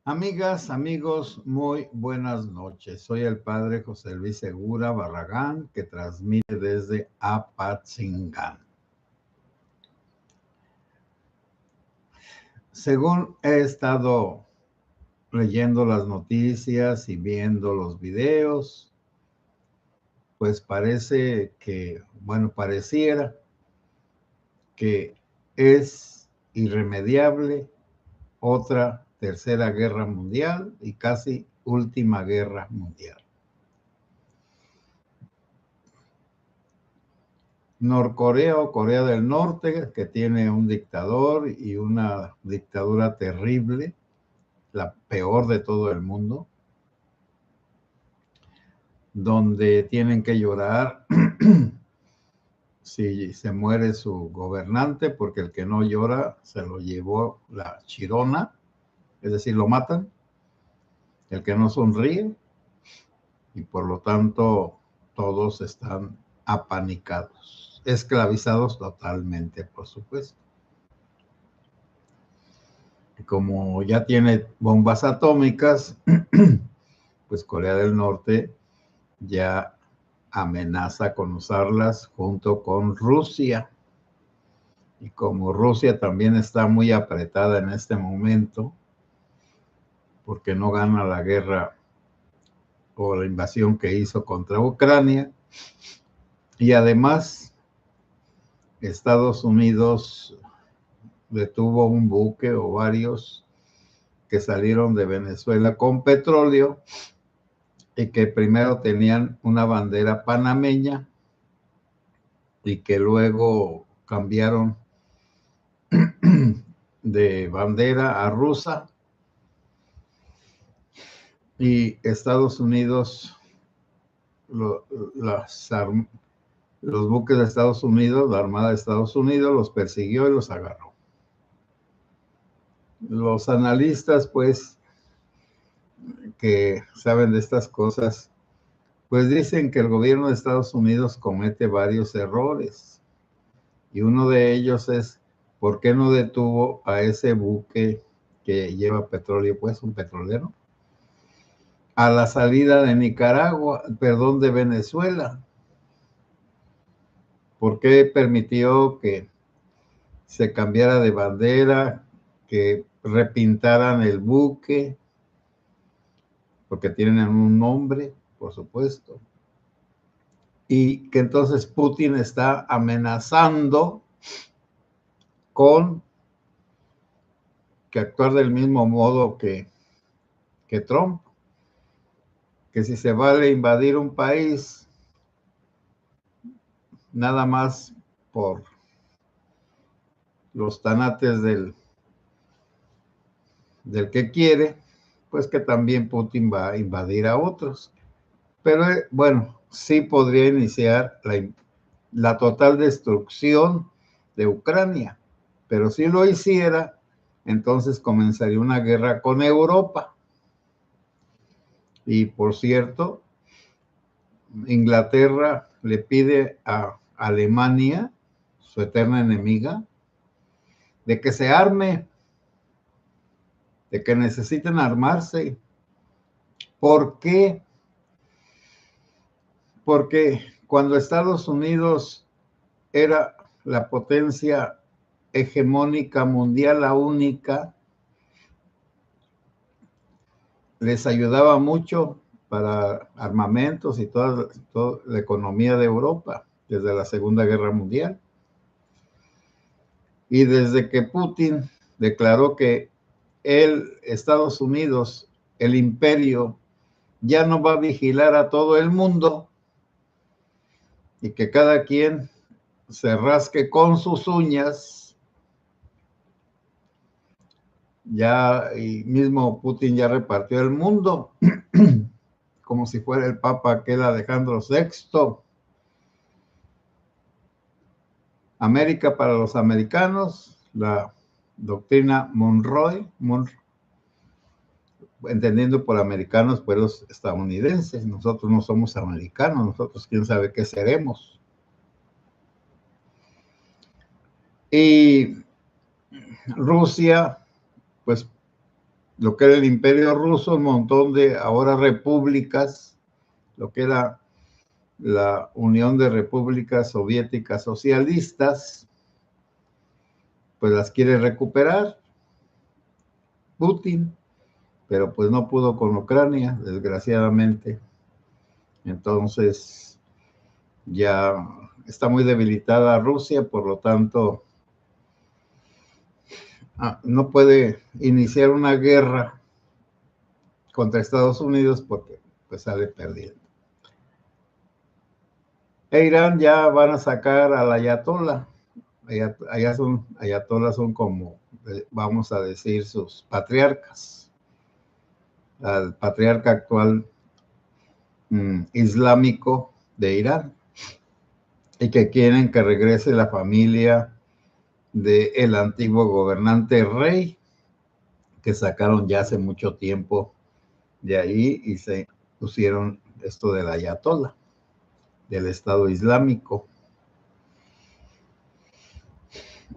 Amigas, amigos, muy buenas noches. Soy el padre José Luis Segura Barragán, que transmite desde Apatzingán. Según he estado leyendo las noticias y viendo los videos, pues pareciera que es irremediable otra tercera guerra mundial y casi última guerra mundial. Norcorea o Corea del Norte, que tiene un dictador y una dictadura terrible, la peor de todo el mundo, donde tienen que llorar si se muere su gobernante, porque el que no llora se lo llevó la chirona, es decir, lo matan. El que no sonríe, y por lo tanto todos están apanicados, esclavizados totalmente, por supuesto. Y como ya tiene bombas atómicas, pues Corea del Norte ya amenaza con usarlas junto con Rusia. Y como Rusia también está muy apretada en este momento, porque no gana la guerra o la invasión que hizo contra Ucrania, y además Estados Unidos detuvo un buque o varios que salieron de Venezuela con petróleo y que primero tenían una bandera panameña y que luego cambiaron de bandera a rusa, y Estados Unidos, los buques de Estados Unidos, la Armada de Estados Unidos los persiguió y los agarró. Los analistas, pues, que saben de estas cosas, pues dicen que el gobierno de Estados Unidos comete varios errores. Y uno de ellos es, ¿por qué no detuvo a ese buque que lleva petróleo, pues un petrolero, a la salida de de Venezuela? ¿Por qué permitió que se cambiara de bandera, que repintaran el buque? Porque tienen un nombre, por supuesto. Y que entonces Putin está amenazando con que actuar del mismo modo que Trump, que si se vale invadir un país nada más por los tanates del que quiere, pues que también Putin va a invadir a otros. Pero bueno, sí podría iniciar la total destrucción de Ucrania, pero si lo hiciera, entonces comenzaría una guerra con Europa. Y por cierto, Inglaterra le pide a Alemania, su eterna enemiga, de que se arme, de que necesiten armarse. ¿Por qué? Porque cuando Estados Unidos era la potencia hegemónica mundial, la única, les ayudaba mucho para armamentos y toda la economía de Europa desde la Segunda Guerra Mundial. Y desde que Putin declaró que Estados Unidos, el imperio, ya no va a vigilar a todo el mundo y que cada quien se rasque con sus uñas, ya, y mismo Putin ya repartió el mundo como si fuera el Papa aquel Alejandro VI. América para los americanos, la doctrina Monroe, entendiendo por americanos, pues los estadounidenses. Nosotros no somos americanos, nosotros quién sabe qué seremos. Y Rusia, pues lo que era el Imperio Ruso, un montón de ahora repúblicas, lo que era la Unión de Repúblicas Soviéticas Socialistas, pues las quiere recuperar Putin, pero pues no pudo con Ucrania, desgraciadamente. Entonces ya está muy debilitada Rusia, por lo tanto no puede iniciar una guerra contra Estados Unidos porque pues sale perdiendo. E Irán ya van a sacar al ayatollah. Ayatollah son como, vamos a decir, sus patriarcas. Al patriarca actual islámico de Irán, y que quieren que regrese la familia del antiguo gobernante rey, que sacaron ya hace mucho tiempo de ahí y se pusieron esto del ayatollah, del Estado Islámico.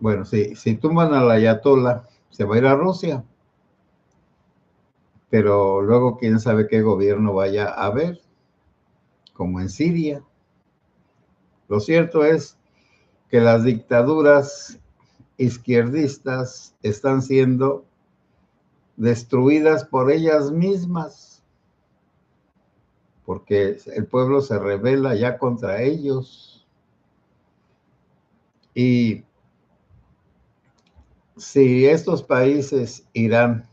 Bueno, si tumban al ayatollah, se va a ir a Rusia, pero luego quién sabe qué gobierno vaya a haber, como en Siria. Lo cierto es que las dictaduras izquierdistas están siendo destruidas por ellas mismas, porque el pueblo se rebela ya contra ellos. Y si estos países, Irán,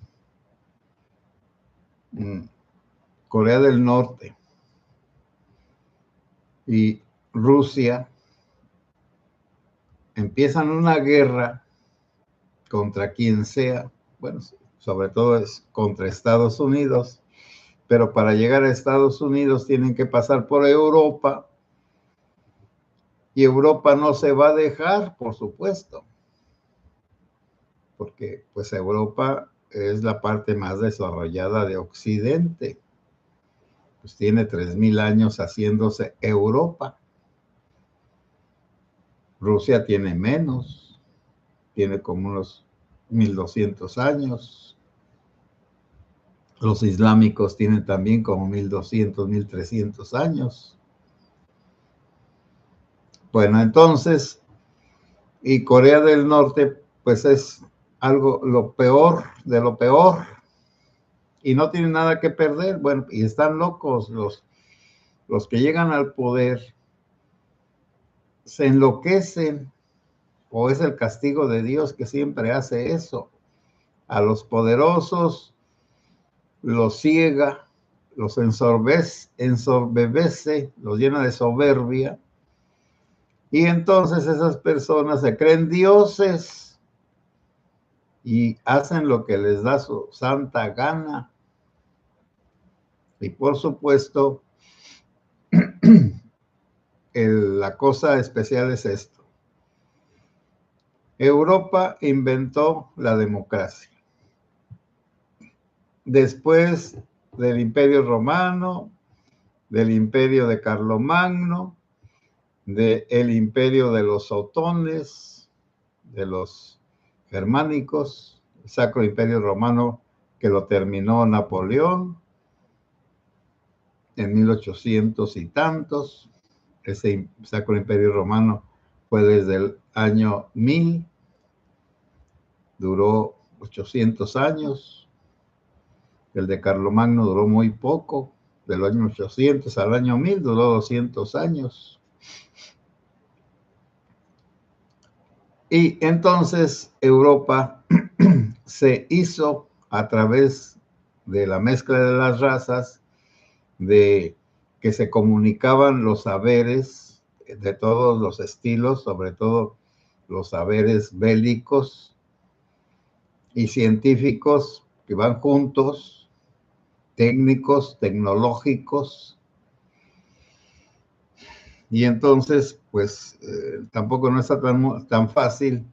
Corea del Norte y Rusia, empiezan una guerra contra quien sea, bueno, sobre todo es contra Estados Unidos, pero para llegar a Estados Unidos tienen que pasar por Europa, y Europa no se va a dejar, por supuesto, porque pues Europa es la parte más desarrollada de Occidente, pues tiene 3000 años haciéndose Europa. Rusia tiene menos, tiene como unos 1200 años. Los islámicos tienen también como 1200, 1300 años. Bueno, entonces, y Corea del Norte, pues es algo, lo peor de lo peor, y no tienen nada que perder. Bueno, y están locos los que llegan al poder, se enloquecen, o es el castigo de Dios que siempre hace eso. A los poderosos los ciega, los ensorbebece, los llena de soberbia, y entonces esas personas se creen dioses y hacen lo que les da su santa gana. Y por supuesto, la cosa especial es esto. Europa inventó la democracia. Después del Imperio Romano, del Imperio de Carlomagno, del Imperio de los Otones, de los germánicos, el Sacro Imperio Romano que lo terminó Napoleón en 1800 y tantos. Ese Sacro Imperio Romano fue desde el año 1000, duró 800 años. El de Carlomagno duró muy poco, del año 800 al año 1000 duró 200 años. Y entonces Europa se hizo a través de la mezcla de las razas, de que se comunicaban los saberes de todos los estilos, sobre todo los saberes bélicos y científicos que van juntos, técnicos, tecnológicos. Y entonces, pues tampoco no está tan fácil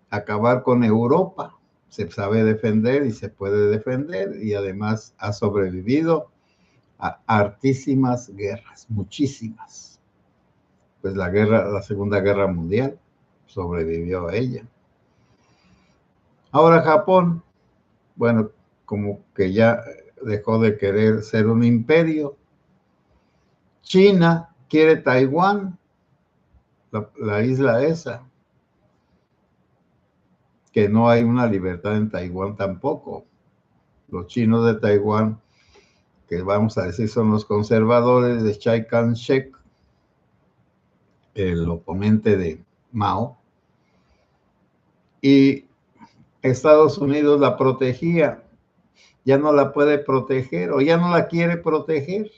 acabar con Europa. Se sabe defender y se puede defender, y además ha sobrevivido a hartísimas guerras, muchísimas. Pues la Segunda Guerra Mundial sobrevivió a ella. Ahora Japón, bueno, como que ya dejó de querer ser un imperio. China quiere Taiwán, la isla esa, que no hay una libertad en Taiwán tampoco. Los chinos de Taiwán, que vamos a decir son los conservadores de Chiang Kai-shek, el oponente de Mao, y Estados Unidos la protegía, ya no la puede proteger o ya no la quiere proteger.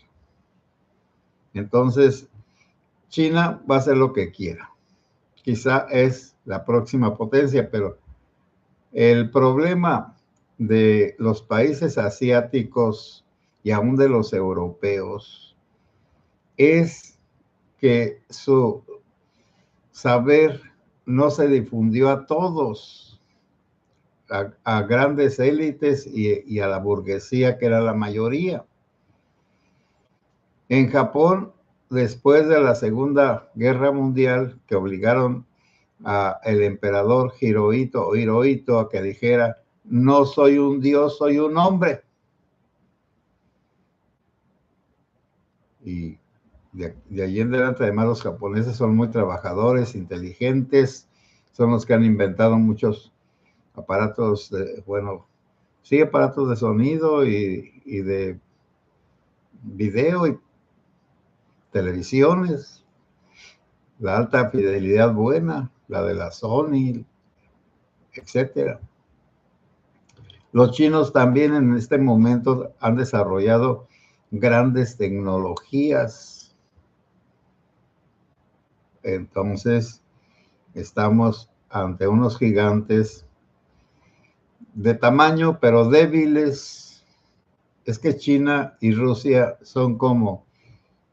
Entonces, China va a hacer lo que quiera. Quizá es la próxima potencia, pero el problema de los países asiáticos y aún de los europeos es que su saber no se difundió a todos, a grandes élites y a la burguesía, que era la mayoría. En Japón, después de la Segunda Guerra Mundial, que obligaron al emperador Hirohito a que dijera: no soy un dios, soy un hombre. Y de allí en adelante, además, los japoneses son muy trabajadores, inteligentes, son los que han inventado muchos aparatos, aparatos de sonido y de video y televisiones, la alta fidelidad buena, la de la Sony, etcétera. Los chinos también en este momento han desarrollado grandes tecnologías. Entonces, estamos ante unos gigantes de tamaño, pero débiles. Es que China y Rusia son como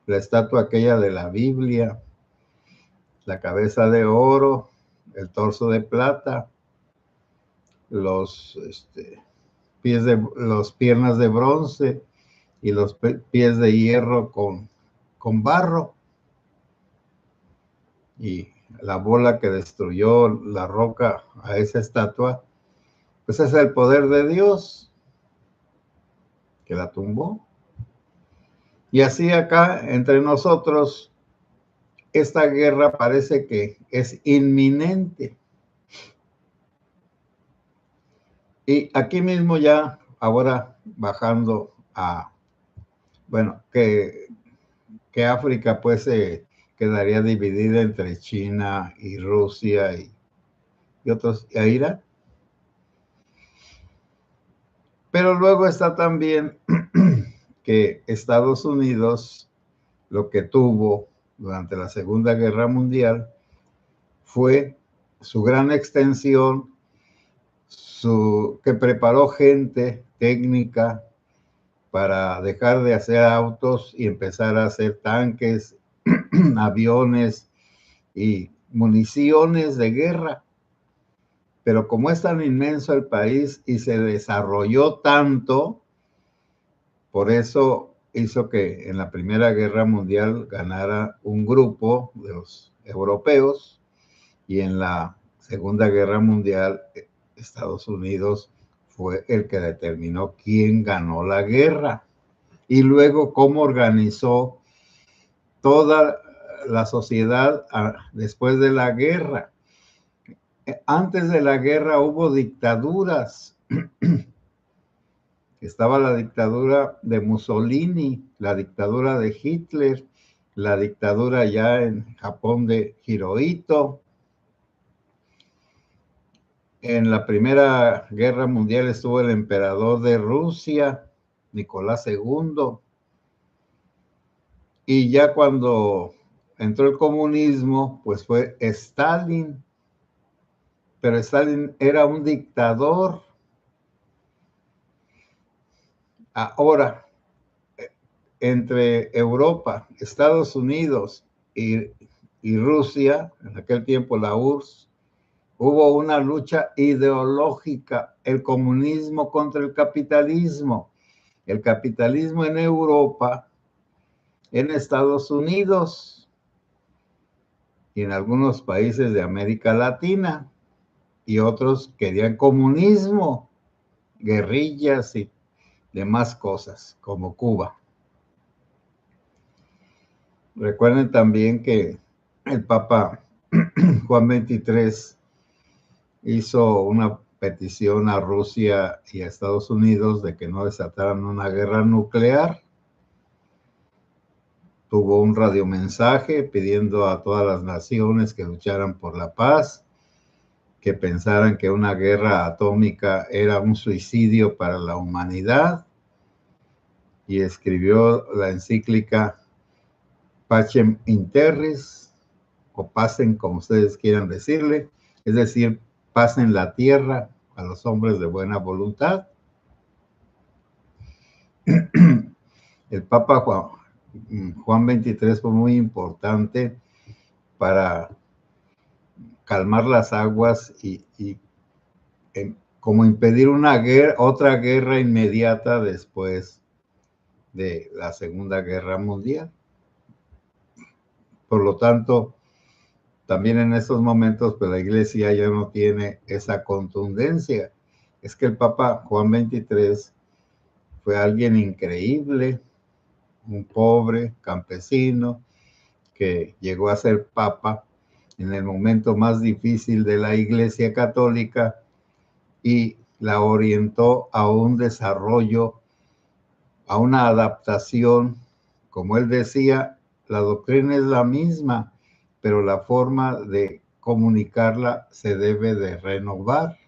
la estatua aquella de la Biblia, la cabeza de oro, el torso de plata, los piernas de bronce y los pies de hierro con barro. Y la bola que destruyó la roca a esa estatua, pues es el poder de Dios que la tumbó. Y así acá entre nosotros, esta guerra parece que es inminente. Y aquí mismo ya, ahora bajando a, que África pues quedaría dividida entre China y Rusia y otros, y Irán. Pero luego está también que Estados Unidos, lo que tuvo durante la Segunda Guerra Mundial fue su gran extensión, que preparó gente técnica para dejar de hacer autos y empezar a hacer tanques, aviones y municiones de guerra. Pero como es tan inmenso el país y se desarrolló tanto, por eso hizo que en la Primera Guerra Mundial ganara un grupo de los europeos, y en la Segunda Guerra Mundial Estados Unidos fue el que determinó quién ganó la guerra y luego cómo organizó toda la sociedad después de la guerra. Antes de la guerra hubo dictaduras. Estaba la dictadura de Mussolini, la dictadura de Hitler, la dictadura ya en Japón de Hirohito. En la Primera Guerra Mundial estuvo el emperador de Rusia, Nicolás II. Y ya cuando entró el comunismo, pues fue Stalin. Pero Stalin era un dictador. Ahora, entre Europa, Estados Unidos y Rusia, en aquel tiempo la URSS, hubo una lucha ideológica, el comunismo contra el capitalismo en Europa, en Estados Unidos y en algunos países de América Latina, y otros querían comunismo guerrillas y demás cosas, como Cuba. Recuerden también que el Papa Juan XXIII hizo una petición a Rusia y a Estados Unidos de que no desataran una guerra nuclear. Tuvo un radiomensaje pidiendo a todas las naciones que lucharan por la paz, que pensaran que una guerra atómica era un suicidio para la humanidad, y escribió la encíclica Pacem in Terris, o Pacem, como ustedes quieran decirle, es decir, paz en la tierra a los hombres de buena voluntad. El Papa Juan XXIII fue muy importante para calmar las aguas y como impedir una guerra, otra guerra inmediata después de la Segunda Guerra Mundial. Por lo tanto, también en estos momentos, pues la Iglesia ya no tiene esa contundencia. Es que el Papa Juan XXIII fue alguien increíble, un pobre campesino que llegó a ser Papa en el momento más difícil de la Iglesia Católica y la orientó a un desarrollo, a una adaptación. Como él decía, la doctrina es la misma, pero la forma de comunicarla se debe de renovar.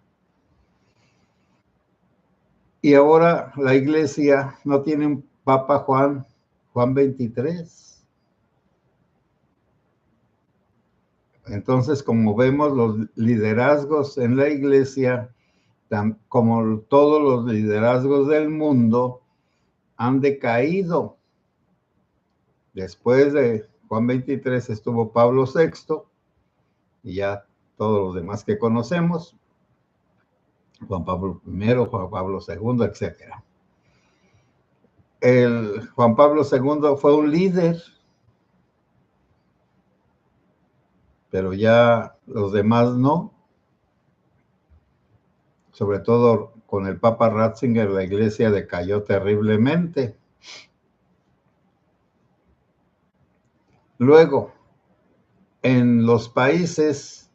Y ahora la Iglesia no tiene un Papa Juan XXIII. Entonces, como vemos, los liderazgos en la Iglesia, como todos los liderazgos del mundo, han decaído. Después de Juan XXIII estuvo Pablo VI y ya todos los demás que conocemos, Juan Pablo I, Juan Pablo II, etc. El Juan Pablo II fue un líder, pero ya los demás no. Sobre todo con el Papa Ratzinger, la Iglesia decayó terriblemente. Luego, en los países,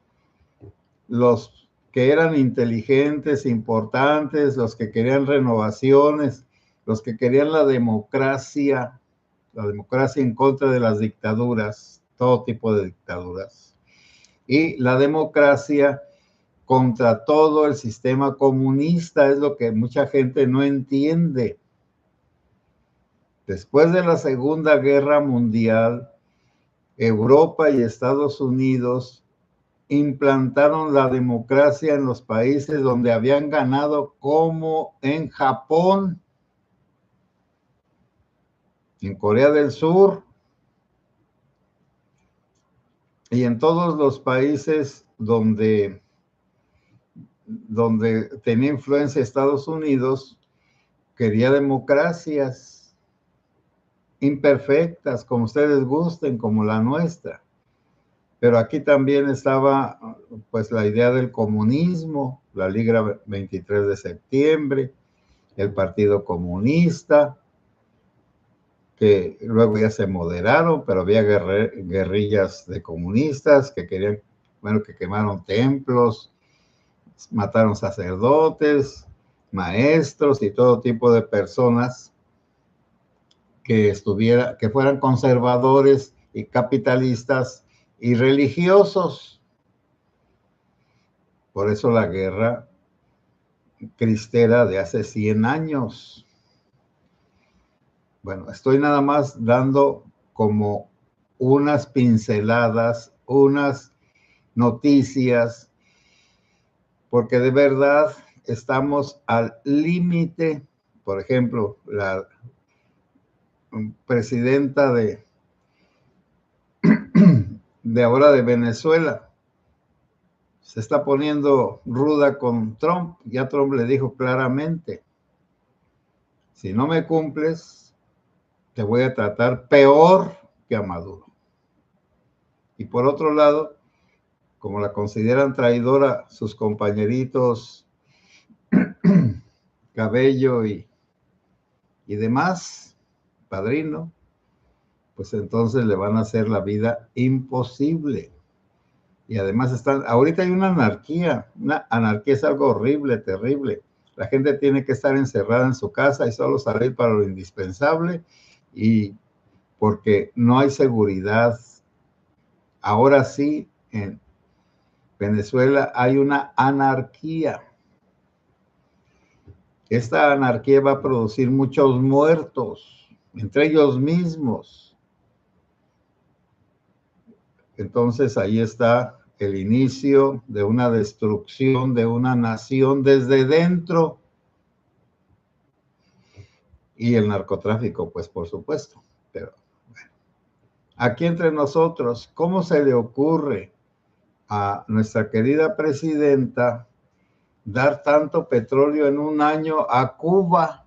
los que eran inteligentes, importantes, los que querían renovaciones, los que querían la democracia en contra de las dictaduras, todo tipo de dictaduras, y la democracia contra todo el sistema comunista, es lo que mucha gente no entiende. Después de la Segunda Guerra Mundial, Europa y Estados Unidos implantaron la democracia en los países donde habían ganado, como en Japón, en Corea del Sur y en todos los países donde tenía influencia Estados Unidos. Quería democracias imperfectas, como ustedes gusten, como la nuestra. Pero aquí también estaba pues la idea del comunismo, la Liga 23 de septiembre, el Partido Comunista, que luego ya se moderaron, pero había guerrillas de comunistas que querían, bueno, que quemaron templos, mataron sacerdotes, maestros y todo tipo de personas que fueran conservadores y capitalistas y religiosos. Por eso la guerra cristera de hace 100 años. Bueno, estoy nada más dando como unas pinceladas, unas noticias, porque de verdad estamos al límite. Por ejemplo, la presidenta de ahora de Venezuela se está poniendo ruda con Trump. Ya Trump le dijo claramente: si no me cumples, te voy a tratar peor que a Maduro. Y por otro lado, como la consideran traidora sus compañeritos Cabello y demás, padrino, pues entonces le van a hacer la vida imposible. Y además ahorita hay una anarquía es algo horrible, terrible. La gente tiene que estar encerrada en su casa y solo salir para lo indispensable, y porque no hay seguridad. Ahora sí, en Venezuela hay una anarquía. Esta anarquía va a producir muchos muertos entre ellos mismos. Entonces ahí está el inicio de una destrucción de una nación desde dentro. Y el narcotráfico, pues por supuesto. Pero bueno, aquí entre nosotros, ¿cómo se le ocurre a nuestra querida presidenta dar tanto petróleo en un año a Cuba?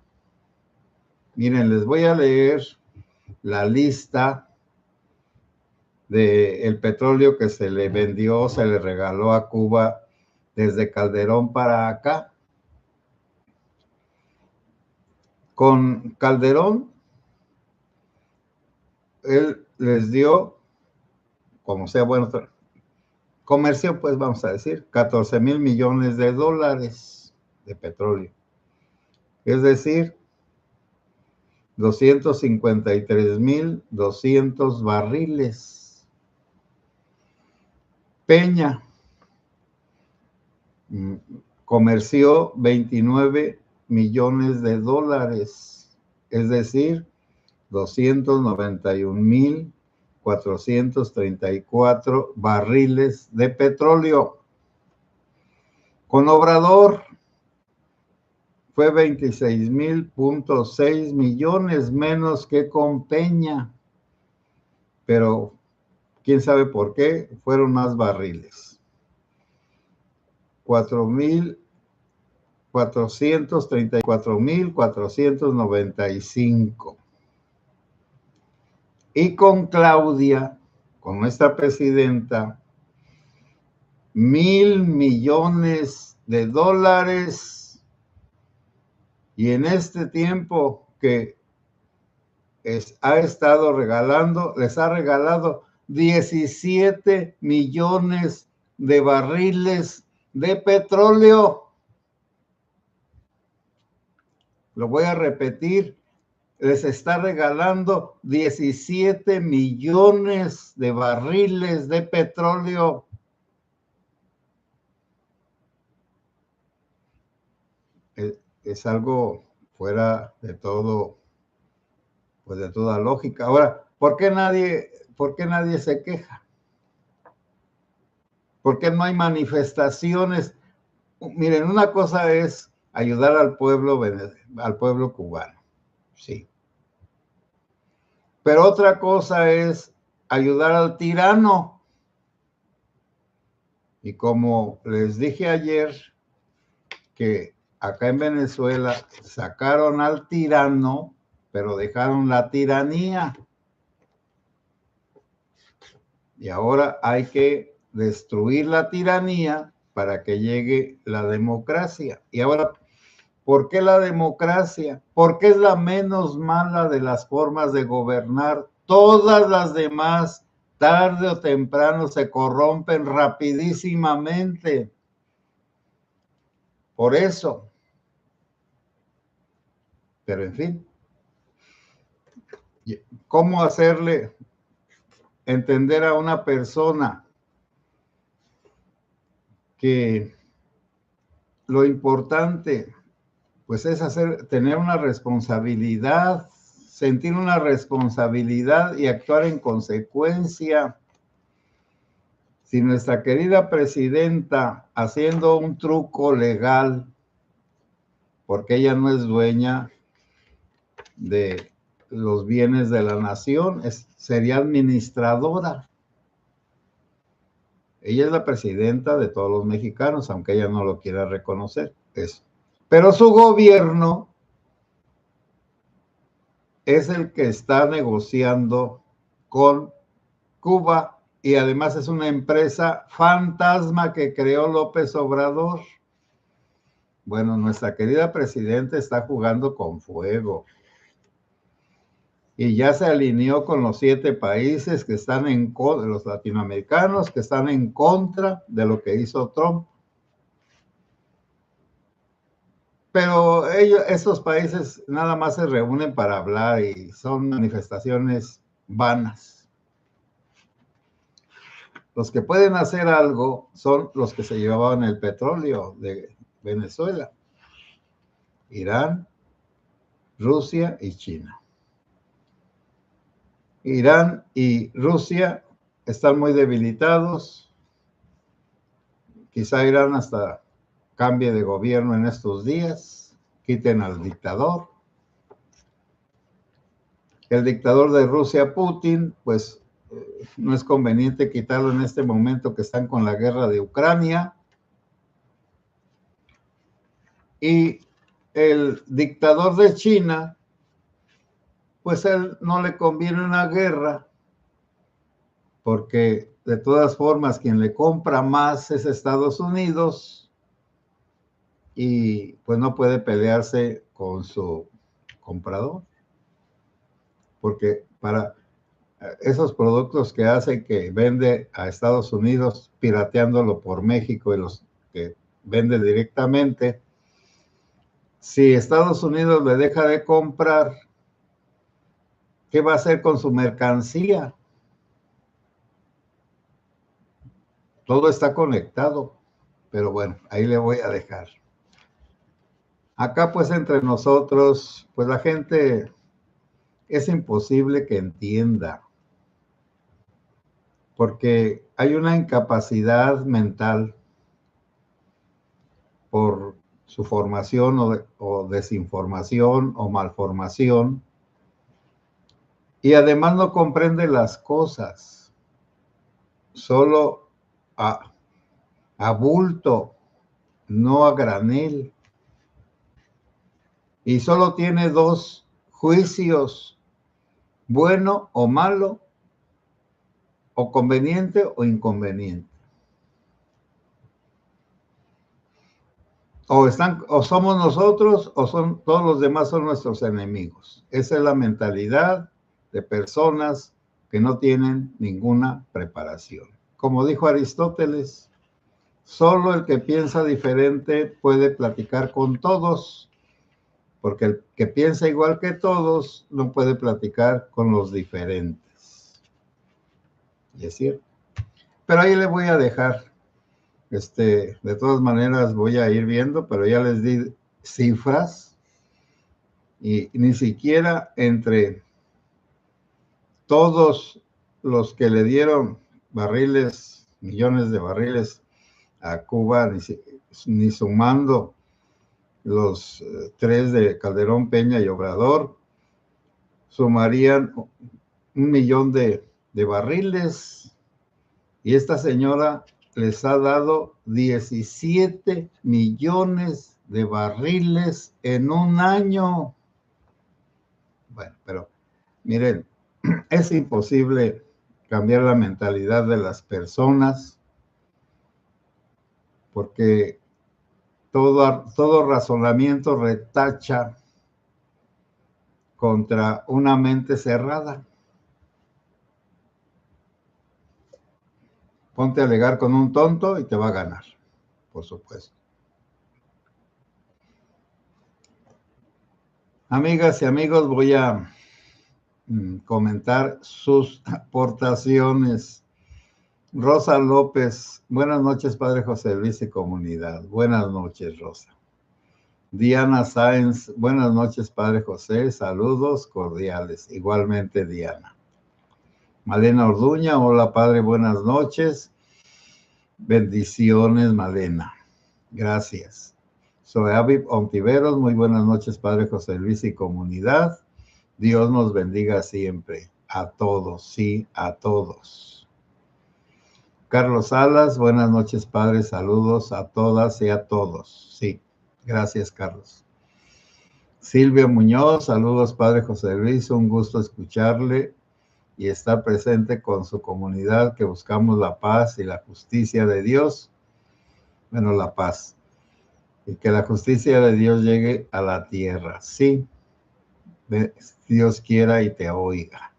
Miren, les voy a leer la lista del petróleo que se le vendió, se le regaló a Cuba desde Calderón para acá. Con Calderón, él les dio, como sea bueno, comercio, pues vamos a decir, 14,000 millones de dólares de petróleo. Es decir, 253,200 barriles. Peña comerció 29 millones de dólares, es decir, 291,434 barriles de petróleo. Con Obrador fue 26,000,6 millones menos que con Peña, pero quién sabe por qué fueron más barriles. 434,495. Y con Claudia, con nuestra presidenta, 1,000 millones de dólares. Y en este tiempo que ha estado regalando, les ha regalado 17 millones de barriles de petróleo. Lo voy a repetir, les está regalando 17 millones de barriles de petróleo. Es algo fuera de todo, pues de toda lógica. Ahora, ¿por qué nadie se queja? ¿Por qué no hay manifestaciones? Miren, una cosa es ayudar al pueblo cubano, sí. Pero otra cosa es ayudar al tirano. Y como les dije ayer, que acá en Venezuela sacaron al tirano, pero dejaron la tiranía. Y ahora hay que destruir la tiranía para que llegue la democracia. Y ahora, ¿por qué la democracia? Porque es la menos mala de las formas de gobernar. Todas las demás, tarde o temprano, se corrompen rapidísimamente. Por eso. Pero en fin, ¿cómo hacerle entender a una persona que lo importante, pues, es tener una responsabilidad, sentir una responsabilidad y actuar en consecuencia? Si nuestra querida presidenta, haciendo un truco legal, porque ella no es dueña de los bienes de la nación, sería administradora. Ella es la presidenta de todos los mexicanos, aunque ella no lo quiera reconocer. Eso. Pero su gobierno es el que está negociando con Cuba, y además es una empresa fantasma que creó López Obrador. Bueno, nuestra querida presidenta está jugando con fuego y ya se alineó con los 7 países que están en contra, los latinoamericanos que están en contra de lo que hizo Trump. Pero esos países nada más se reúnen para hablar y son manifestaciones vanas. Los que pueden hacer algo son los que se llevaban el petróleo de Venezuela, Irán, Rusia y China. Irán y Rusia están muy debilitados. Quizá Irán hasta cambie de gobierno en estos días, quiten al dictador. El dictador de Rusia, Putin, pues no es conveniente quitarlo en este momento que están con la guerra de Ucrania. Y el dictador de China, pues a él no le conviene una guerra, porque de todas formas quien le compra más es Estados Unidos y pues no puede pelearse con su comprador, porque para esos productos que hace, que vende a Estados Unidos pirateándolo por México y los que vende directamente, si Estados Unidos le deja de comprar, ¿qué va a hacer con su mercancía? Todo está conectado, pero bueno, ahí le voy a dejar. Acá pues entre nosotros, pues la gente es imposible que entienda, porque hay una incapacidad mental por su formación o desinformación o malformación, y además no comprende las cosas, solo a bulto, no a granel, y solo tiene 2 juicios, bueno o malo, o conveniente o inconveniente. O somos nosotros o son todos los demás son nuestros enemigos. Esa es la mentalidad de personas que no tienen ninguna preparación. Como dijo Aristóteles, solo el que piensa diferente puede platicar con todos, porque el que piensa igual que todos no puede platicar con los diferentes. Y es cierto. Pero ahí le voy a dejar. De todas maneras voy a ir viendo, pero ya les di cifras y ni siquiera entre todos los que le dieron barriles, millones de barriles a Cuba, ni sumando los 3 de Calderón, Peña y Obrador, sumarían 1 millón de barriles, y esta señora les ha dado 17 millones de barriles en un año. Bueno, pero miren, es imposible cambiar la mentalidad de las personas, porque todo razonamiento retacha contra una mente cerrada. Ponte a alegar con un tonto y te va a ganar, por supuesto. Amigas y amigos, voy a comentar sus aportaciones. Rosa López, buenas noches, Padre José Luis y comunidad. Buenas noches, Rosa. Diana Sáenz, buenas noches, Padre José. Saludos cordiales. Igualmente, Diana. Malena Orduña, hola, Padre, buenas noches. Bendiciones, Malena. Gracias. Soy Aviv Ontiveros, muy buenas noches, Padre José Luis y comunidad. Dios nos bendiga siempre. A todos, sí, a todos. Carlos Salas, buenas noches, Padre. Saludos a todas y a todos. Sí, gracias, Carlos. Silvia Muñoz, saludos, Padre José Luis. Un gusto escucharle y estar presente con su comunidad, que buscamos la paz y la justicia de Dios. Bueno, la paz. y que la justicia de Dios llegue a la tierra. Sí, Dios quiera y te oiga.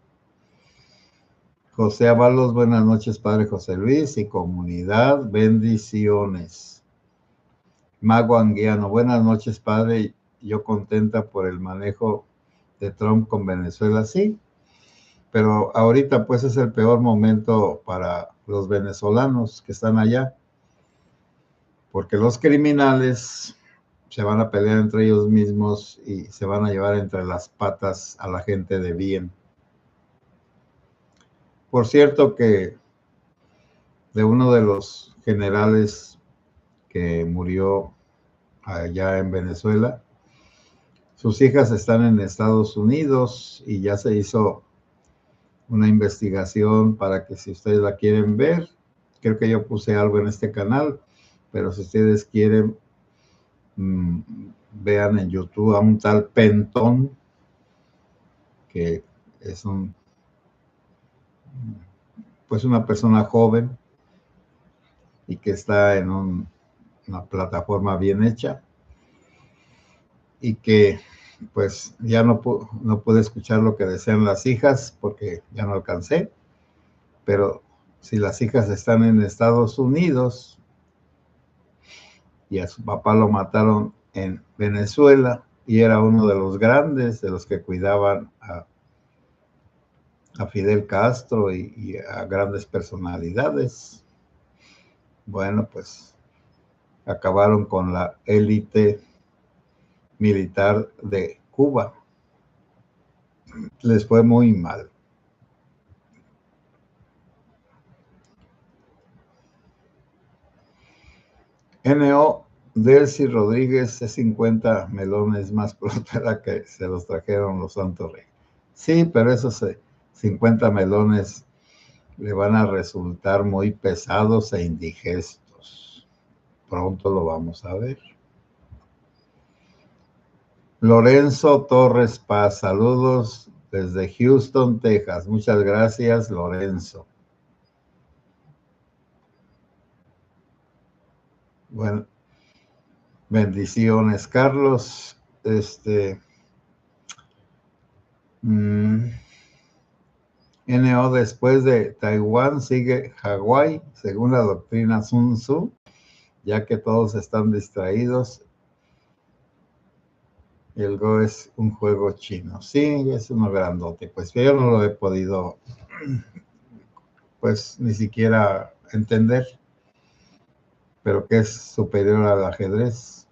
José Avalos, buenas noches, Padre José Luis y comunidad, bendiciones. Mago Anguiano, buenas noches, Padre. Yo contenta por el manejo de Trump con Venezuela, sí, pero ahorita pues es el peor momento para los venezolanos que están allá, porque los criminales se van a pelear entre ellos mismos y se van a llevar entre las patas a la gente de bien. Por cierto que de uno de los generales que murió allá en Venezuela, sus hijas están en Estados Unidos y ya se hizo una investigación para que si ustedes la quieren ver, creo que yo puse algo en este canal, pero si ustedes quieren, vean en YouTube a un tal Pentón, que es pues una persona joven y que está en una plataforma bien hecha y que pues ya no pude escuchar lo que decían las hijas porque ya no alcancé, pero si las hijas están en Estados Unidos y a su papá lo mataron en Venezuela y era uno de los grandes, de los que cuidaban a Fidel Castro y a grandes personalidades, bueno, pues acabaron con la élite militar de Cuba. Les fue muy mal. N.O. Delcy Rodríguez es 50 melones más próspera que se los trajeron los Santos Reyes. Sí, pero esos 50 melones le van a resultar muy pesados e indigestos. Pronto lo vamos a ver. Lorenzo Torres Paz, saludos desde Houston, Texas. Muchas gracias, Lorenzo. Bueno, bendiciones, Carlos. NO después de Taiwán sigue Hawái, según la doctrina Sun Tzu, ya que todos están distraídos. El Go es un juego chino. Sí, es uno grandote. Pues yo no lo he podido, pues ni siquiera entender, pero que es superior al ajedrez.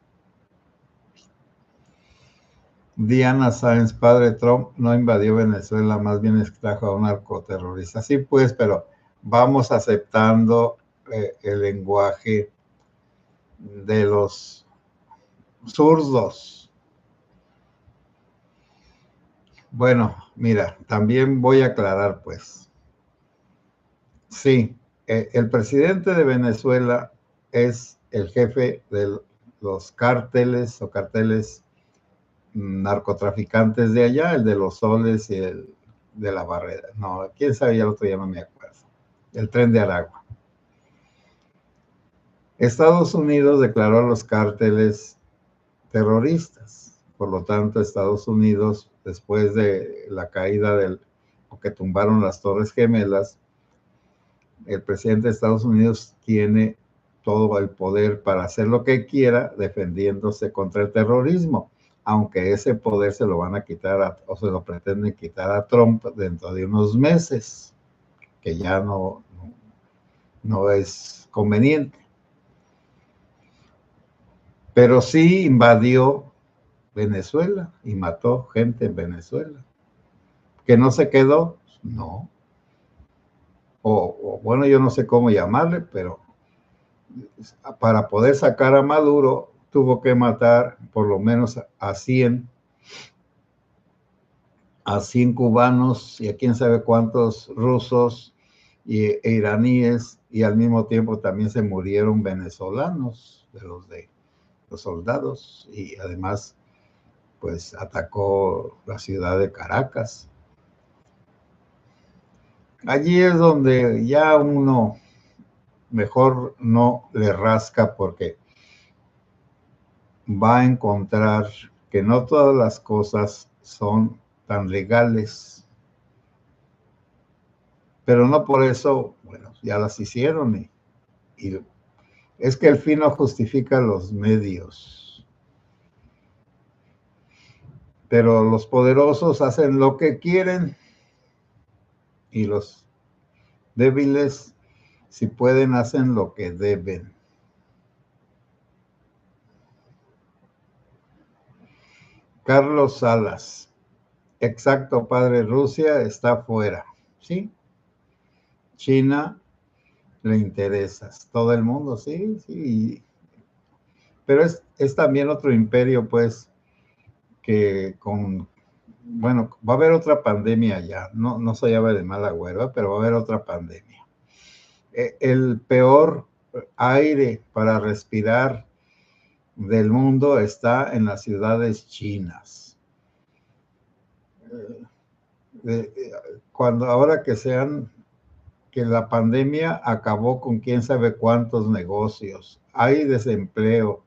Diana Sáenz, padre Trump no invadió Venezuela, más bien extrajo a un narcoterrorista. Sí, pues, pero vamos aceptando el lenguaje de los zurdos. Bueno, mira, también voy a aclarar, pues. Sí, el presidente de Venezuela es el jefe de los cárteles o carteles narcotraficantes de allá, el de los Soles y el de la Barrera. No, quién sabe, ya el otro día no me acuerdo. El Tren de Aragua. Estados Unidos declaró a los cárteles terroristas. Por lo tanto, Estados Unidos, después de la caída o que tumbaron las Torres Gemelas, el presidente de Estados Unidos tiene todo el poder para hacer lo que quiera defendiéndose contra el terrorismo, aunque ese poder se lo van a quitar o se lo pretenden quitar a Trump dentro de unos meses, que ya no es conveniente. Pero sí invadió Venezuela y mató gente en Venezuela. ¿Que no se quedó? No. O bueno, yo no sé cómo llamarle, pero para poder sacar a Maduro tuvo que matar por lo menos a 100 cubanos y a quién sabe cuántos rusos e iraníes, y al mismo tiempo también se murieron venezolanos de los soldados, y además pues atacó la ciudad de Caracas. Allí es donde ya uno mejor no le rasca, porque va a encontrar que no todas las cosas son tan legales, pero no por eso, bueno, ya las hicieron y es que el fin no justifica los medios, pero los poderosos hacen lo que quieren y los débiles, si pueden, hacen lo que deben. Carlos Salas. Exacto, padre. Rusia está fuera. Sí. China le interesas. Todo el mundo, sí, sí. Pero es también otro imperio, pues, que bueno, va a haber otra pandemia ya. No se llama de mal agüero, pero va a haber otra pandemia. El peor aire para respirar del mundo está en las ciudades chinas. Ahora que la pandemia acabó con quién sabe cuántos negocios, hay desempleo,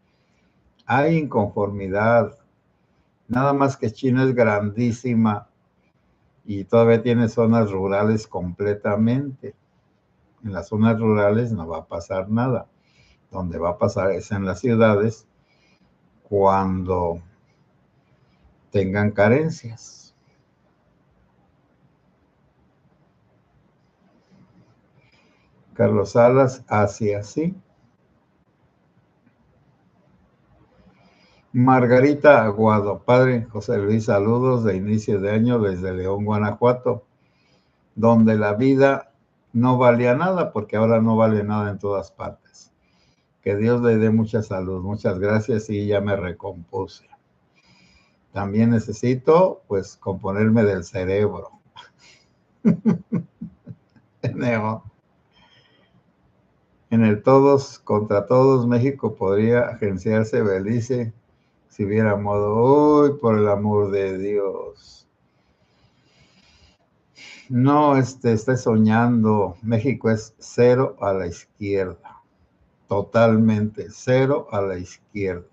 hay inconformidad, nada más que China es grandísima y todavía tiene zonas rurales completamente. En las zonas rurales no va a pasar nada. Donde va a pasar es en las ciudades cuando tengan carencias. Carlos Salas, así. Margarita Aguado, padre José Luis, saludos de inicio de año desde León, Guanajuato, donde la vida no valía nada, porque ahora no vale nada en todas partes. Que Dios le dé mucha salud, muchas gracias y ya me recompuse. También necesito, pues, componerme del cerebro. En el todos contra todos, México podría agenciarse Belice si hubiera modo. Uy, por el amor de Dios. No esté soñando. México es cero a la izquierda. Totalmente cero a la izquierda.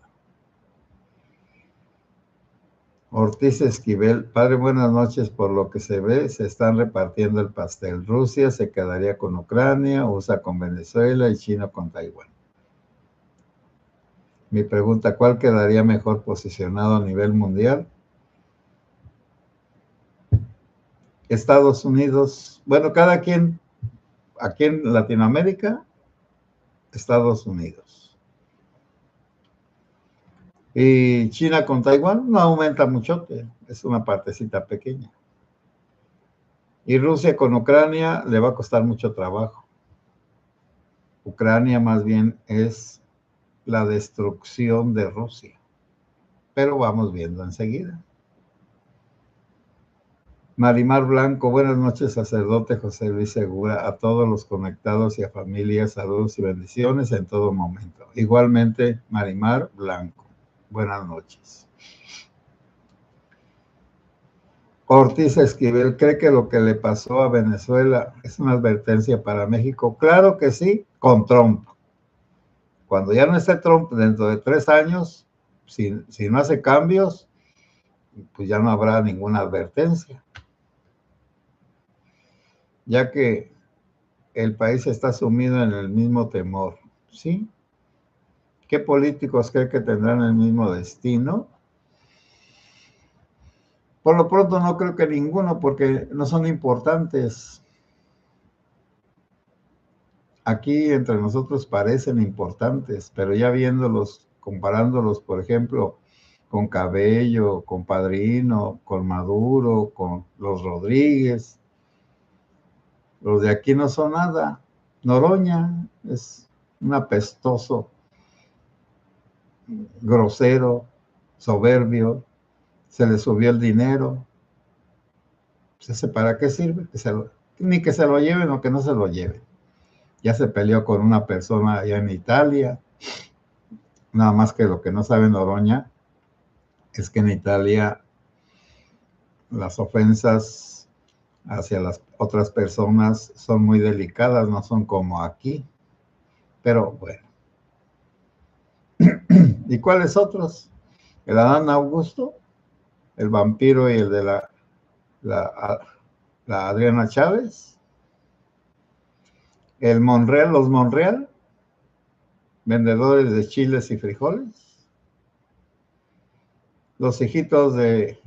Ortiz Esquivel, padre, buenas noches. Por lo que se ve, se están repartiendo el pastel. Rusia se quedaría con Ucrania, USA con Venezuela y China con Taiwán. Mi pregunta, ¿cuál quedaría mejor posicionado a nivel mundial? Estados Unidos, bueno, cada quien, aquí en Latinoamérica, Estados Unidos. Y China con Taiwán no aumenta mucho, es una partecita pequeña. Y Rusia con Ucrania le va a costar mucho trabajo. Ucrania más bien es la destrucción de Rusia. Pero vamos viendo enseguida. Marimar Blanco, buenas noches, sacerdote José Luis Segura, a todos los conectados y a familias, saludos y bendiciones en todo momento. Igualmente, Marimar Blanco, buenas noches. Ortiz Esquivel, ¿cree que lo que le pasó a Venezuela es una advertencia para México? Claro que sí, con Trump. Cuando ya no esté Trump dentro de 3 años, si no hace cambios, pues ya no habrá ninguna advertencia. Ya que el país está sumido en el mismo temor, ¿sí? ¿Qué políticos cree que tendrán el mismo destino? Por lo pronto no creo que ninguno, porque no son importantes. Aquí entre nosotros parecen importantes, pero ya viéndolos, comparándolos, por ejemplo, con Cabello, con Padrino, con Maduro, con los Rodríguez, los de aquí no son nada. Noroña es un apestoso, grosero, soberbio, se le subió el dinero. ¿Para qué sirve? Ni que se lo lleven o que no se lo lleven. Ya se peleó con una persona allá en Italia. Nada más que lo que no sabe Noroña es que en Italia las ofensas hacia las otras personas son muy delicadas, no son como aquí. Pero bueno. ¿Y cuáles otros? El Adán Augusto, el vampiro y el de la Adriana Chávez, el Monreal, los Monreal, vendedores de chiles y frijoles, los hijitos de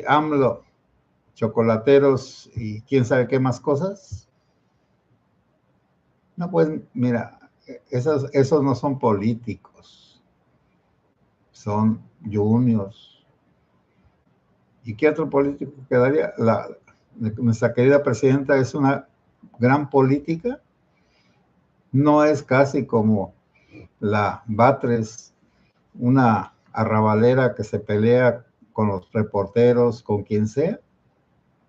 AMLO, chocolateros y quién sabe qué más cosas. No, pues mira, esos no son políticos, son juniors. ¿Y qué otro político quedaría? Nuestra querida presidenta es una gran política, no es casi como la Batres, una arrabalera que se pelea con los reporteros, con quien sea,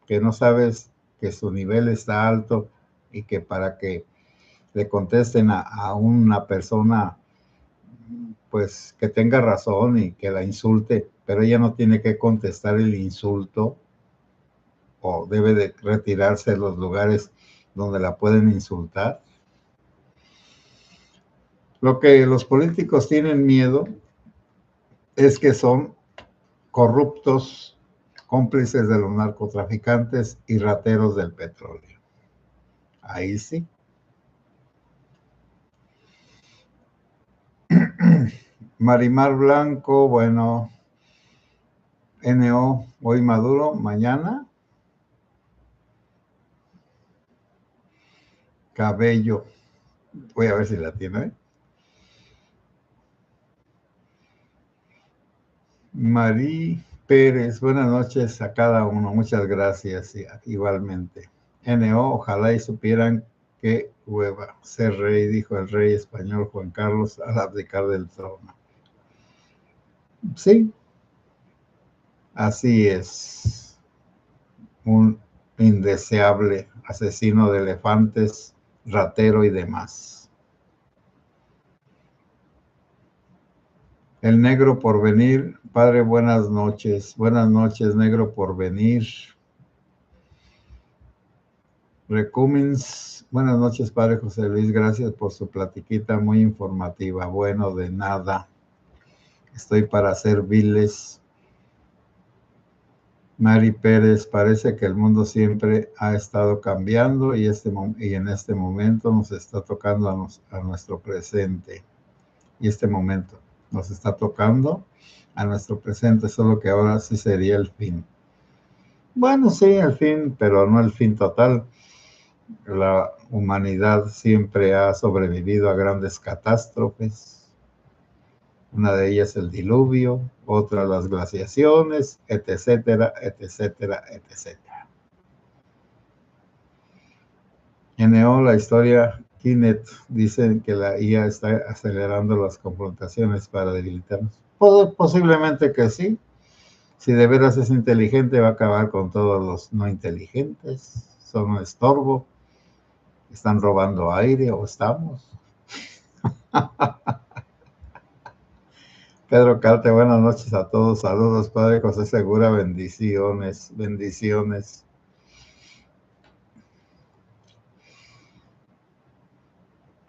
que no sabes que su nivel está alto y que para que le contesten a una persona, pues que tenga razón y que la insulte, pero ella no tiene que contestar el insulto o debe de retirarse de los lugares donde la pueden insultar. Lo que los políticos tienen miedo es que son corruptos, cómplices de los narcotraficantes y rateros del petróleo. Ahí sí. Marimar Blanco, bueno, NO, hoy Maduro, mañana. Cabello, voy a ver si la tiene. Marí Pérez, buenas noches a cada uno, muchas gracias, igualmente. NO, ojalá y supieran qué hueva ser rey, dijo el rey español Juan Carlos al abdicar del trono. Sí, así es. Un indeseable asesino de elefantes, ratero y demás. El negro por venir, padre, buenas noches, negro por venir. Recumins, buenas noches, padre José Luis, gracias por su platiquita muy informativa. Bueno, de nada, estoy para servirles. Mari Pérez, parece que el mundo siempre ha estado cambiando y en este momento nos está tocando a nuestro presente. Y este momento nos está tocando a nuestro presente, solo que ahora sí sería el fin. Bueno, sí, el fin, pero no el fin total. La humanidad siempre ha sobrevivido a grandes catástrofes. Una de ellas el diluvio, otra las glaciaciones, etcétera, etcétera, etcétera. NO, la historia Kinet, dicen que la IA está acelerando las confrontaciones para debilitarnos. Posiblemente que sí. Si de veras es inteligente, va a acabar con todos los no inteligentes. Son un estorbo. Están robando aire o estamos. Pedro Carte, buenas noches a todos. Saludos, padre José Segura. Bendiciones, bendiciones.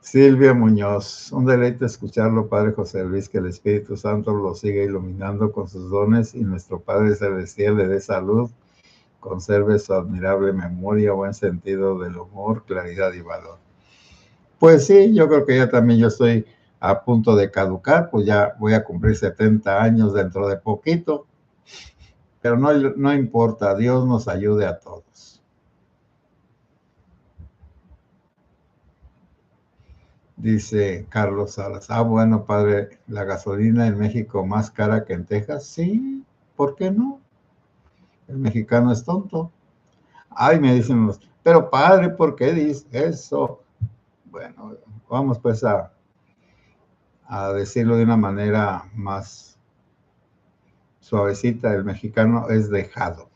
Silvia Muñoz, un deleite escucharlo, padre José Luis, que el Espíritu Santo lo siga iluminando con sus dones y nuestro Padre Celestial le dé salud, conserve su admirable memoria, buen sentido del humor, claridad y valor. Pues sí, yo creo que ya también yo estoy a punto de caducar, pues ya voy a cumplir 70 años dentro de poquito, pero no importa, Dios nos ayude a todos. Dice Carlos Salas, bueno, padre, la gasolina en México más cara que en Texas. Sí, ¿por qué no? El mexicano es tonto. Ay, me dicen los, pero padre, ¿por qué dice eso? Bueno, vamos pues a decirlo de una manera más suavecita. El mexicano es dejado.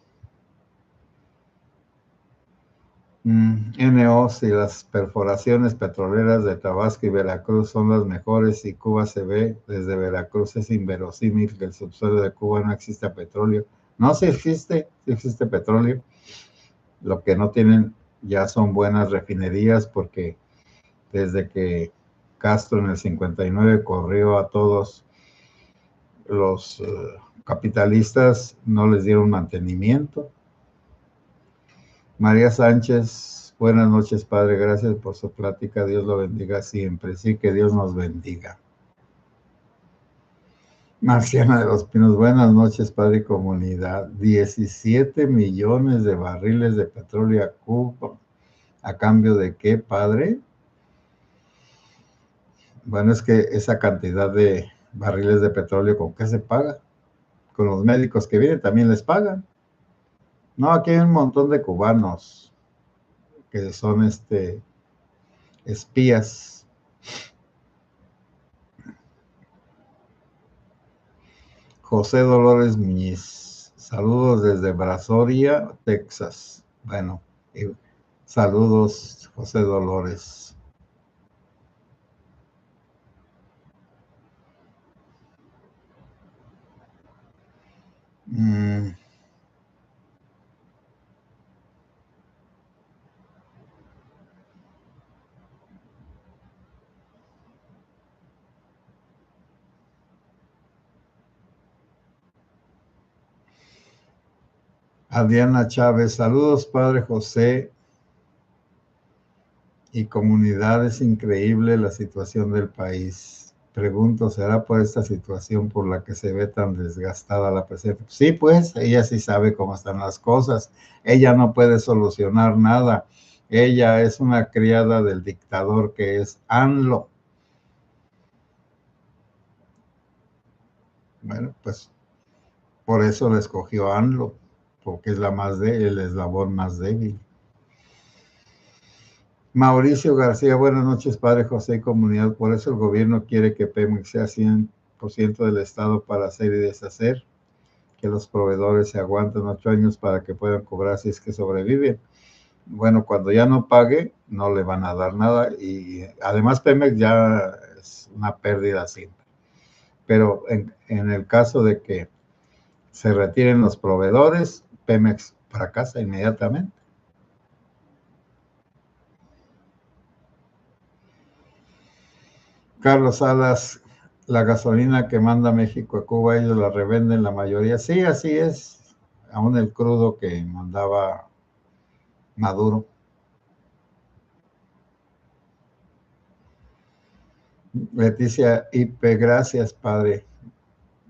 NO, si las perforaciones petroleras de Tabasco y Veracruz son las mejores y Cuba se ve desde Veracruz, es inverosímil que el subsuelo de Cuba no exista petróleo. No, sí existe petróleo. Lo que no tienen ya son buenas refinerías porque desde que Castro en el 59 corrió a todos los capitalistas, no les dieron mantenimiento. María Sánchez, buenas noches, padre, gracias por su plática, Dios lo bendiga siempre, sí, que Dios nos bendiga. Marciana de los Pinos, buenas noches, padre y comunidad. 17 millones de barriles de petróleo a Cuba, ¿a cambio de qué, padre? Bueno, es que esa cantidad de barriles de petróleo, ¿con qué se paga? Con los médicos que vienen también les pagan. No, aquí hay un montón de cubanos que son espías. José Dolores Muñiz, saludos desde Brazoria, Texas. Bueno, saludos, José Dolores. Adriana Chávez, saludos, padre José y comunidad. Es increíble la situación del país. Pregunto, ¿será por esta situación por la que se ve tan desgastada la presidenta? Sí, pues, ella sí sabe cómo están las cosas. Ella no puede solucionar nada. Ella es una criada del dictador que es ANLO. Bueno, pues, por eso le escogió ANLO, porque es el eslabón más débil. Mauricio García, buenas noches, padre José y comunidad. Por eso el gobierno quiere que Pemex sea 100% del Estado para hacer y deshacer, que los proveedores se aguanten 8 años para que puedan cobrar si es que sobreviven. Bueno, cuando ya no pague, no le van a dar nada y además Pemex ya es una pérdida siempre. Pero en el caso de que se retiren los proveedores, Pemex fracasa inmediatamente. Carlos Salas, la gasolina que manda México a Cuba, ellos la revenden la mayoría. Sí, así es. Aún el crudo que mandaba Maduro. Leticia Ipe, gracias, padre.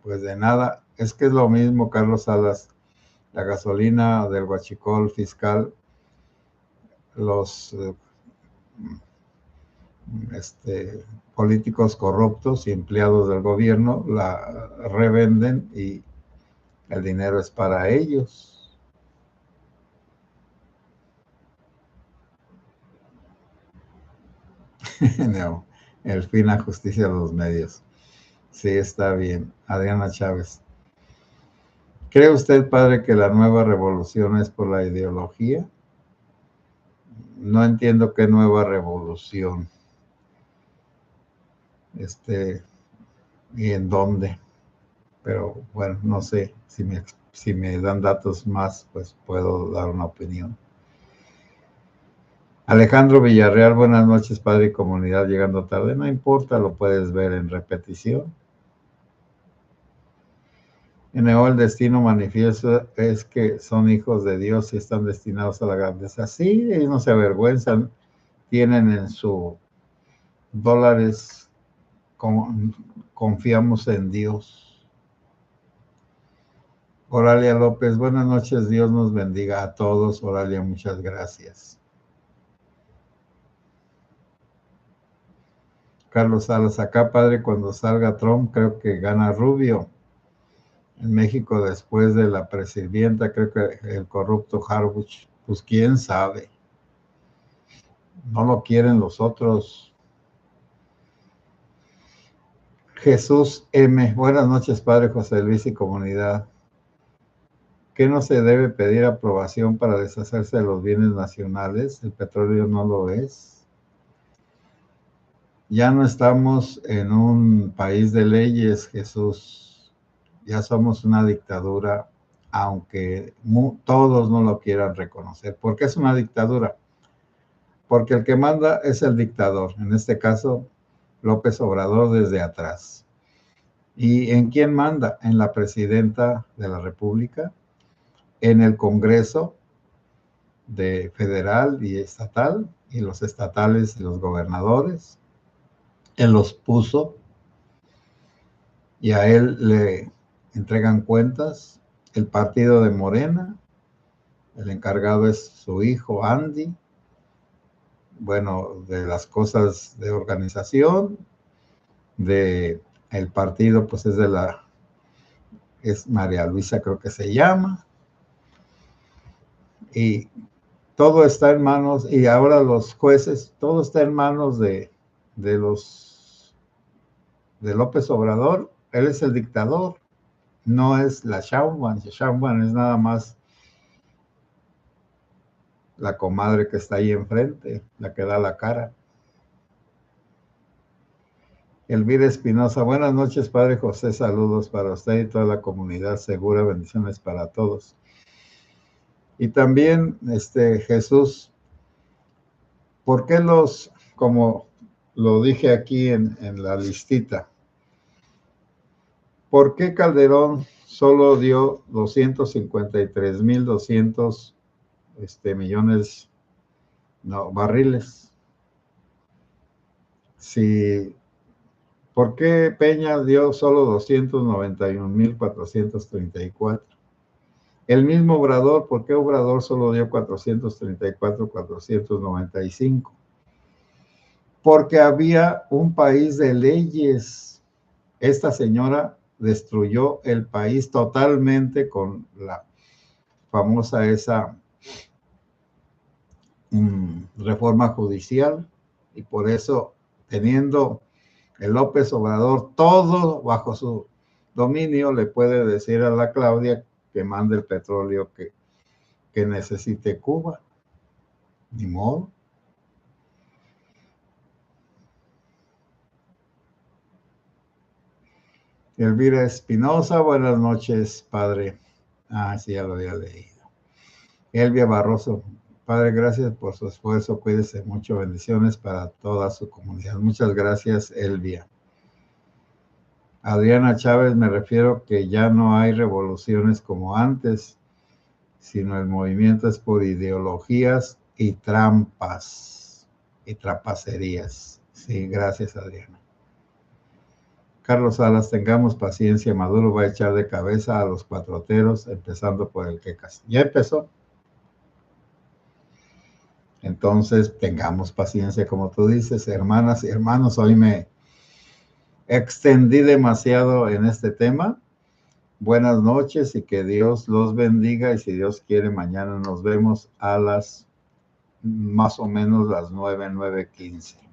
Pues de nada. Es que es lo mismo, Carlos Salas. La gasolina del huachicol fiscal, los políticos corruptos y empleados del gobierno la revenden y el dinero es para ellos. No, el fin a justicia de los medios. Sí, está bien. Adriana Chávez. ¿Cree usted, padre, que la nueva revolución es por la ideología? No entiendo qué nueva revolución. ¿Y en dónde? Pero bueno, no sé. Si me dan datos más, pues puedo dar una opinión. Alejandro Villarreal, buenas noches, padre y comunidad, llegando tarde. No importa, lo puedes ver en repetición. El destino manifiesto es que son hijos de Dios y están destinados a la grandeza. Sí, ellos no se avergüenzan, tienen en su dólares, confiamos en Dios. Oralia López, buenas noches, Dios nos bendiga a todos. Oralia, muchas gracias. Carlos Salas, acá, padre, cuando salga Trump, creo que gana Rubio. En México, después de la presidenta, creo que el corrupto Harbuch, pues quién sabe. No lo quieren los otros. Jesús M. Buenas noches, padre José Luis y comunidad. ¿Qué no se debe pedir aprobación para deshacerse de los bienes nacionales? El petróleo no lo es. Ya no estamos en un país de leyes, Jesús. Ya somos una dictadura, aunque todos no lo quieran reconocer. ¿Por qué es una dictadura? Porque el que manda es el dictador. En este caso, López Obrador desde atrás. ¿Y en quién manda? En la presidenta de la República, en el Congreso de federal y estatal, y los estatales y los gobernadores. Él los puso y a él le entregan cuentas. El partido de Morena, el encargado es su hijo Andy, bueno, de las cosas de organización, de el partido, pues es María Luisa, creo que se llama, y todo está en manos, y ahora los jueces, todo está en manos de López Obrador. Él es el dictador, no es la Sheinbaum. Sheinbaum es nada más la comadre que está ahí enfrente, la que da la cara. Elvira Espinosa, buenas noches, Padre José, saludos para usted y toda la comunidad segura, bendiciones para todos. Y también, Jesús, ¿por qué como lo dije aquí en la listita, por qué Calderón solo dio 253,200 millones, no, barriles? Si, ¿por qué Peña dio solo 291,434? El mismo Obrador, ¿por qué Obrador solo dio 434,495? Porque había un país de leyes. Esta señora destruyó el país totalmente con la famosa reforma judicial, y por eso, teniendo el López Obrador todo bajo su dominio, le puede decir a la Claudia que mande el petróleo que necesite Cuba. Ni modo. Elvira Espinosa, buenas noches, padre. Sí, ya lo había leído. Elvia Barroso, padre, gracias por su esfuerzo, cuídese mucho, bendiciones para toda su comunidad. Muchas gracias, Elvia. Adriana Chávez, me refiero que ya no hay revoluciones como antes, sino el movimiento es por ideologías y trampas y trapacerías. Sí, gracias, Adriana. Carlos Salas, tengamos paciencia, Maduro va a echar de cabeza a los cuatroteros, empezando por el Quecas. Ya empezó. Entonces, tengamos paciencia, como tú dices, hermanas y hermanos. Hoy me extendí demasiado en este tema. Buenas noches y que Dios los bendiga, y si Dios quiere, mañana nos vemos a las más o menos las 9:15.